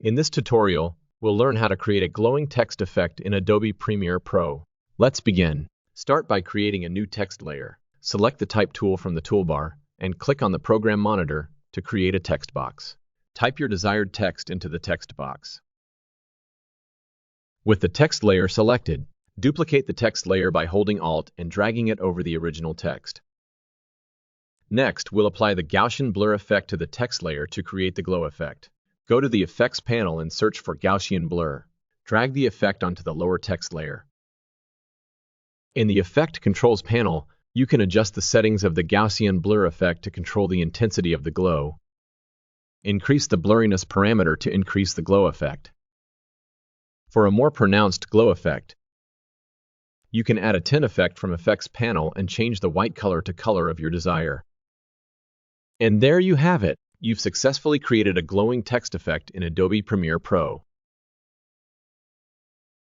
In this tutorial, we'll learn how to create a glowing text effect in Adobe Premiere Pro. Let's begin. Start by creating a new text layer. Select the Type tool from the toolbar and click on the Program Monitor to create a text box. Type your desired text into the text box. With the text layer selected, duplicate the text layer by holding Alt and dragging it over the original text. Next, we'll apply the Gaussian blur effect to the text layer to create the glow effect. Go to the Effects panel and search for Gaussian blur. Drag the effect onto the lower text layer. In the Effect Controls panel, you can adjust the settings of the Gaussian blur effect to control the intensity of the glow. Increase the blurriness parameter to increase the glow effect. For a more pronounced glow effect, you can add a tint effect from Effects panel and change the white color to color of your desire. And there you have it. You've successfully created a glowing text effect in Adobe Premiere Pro.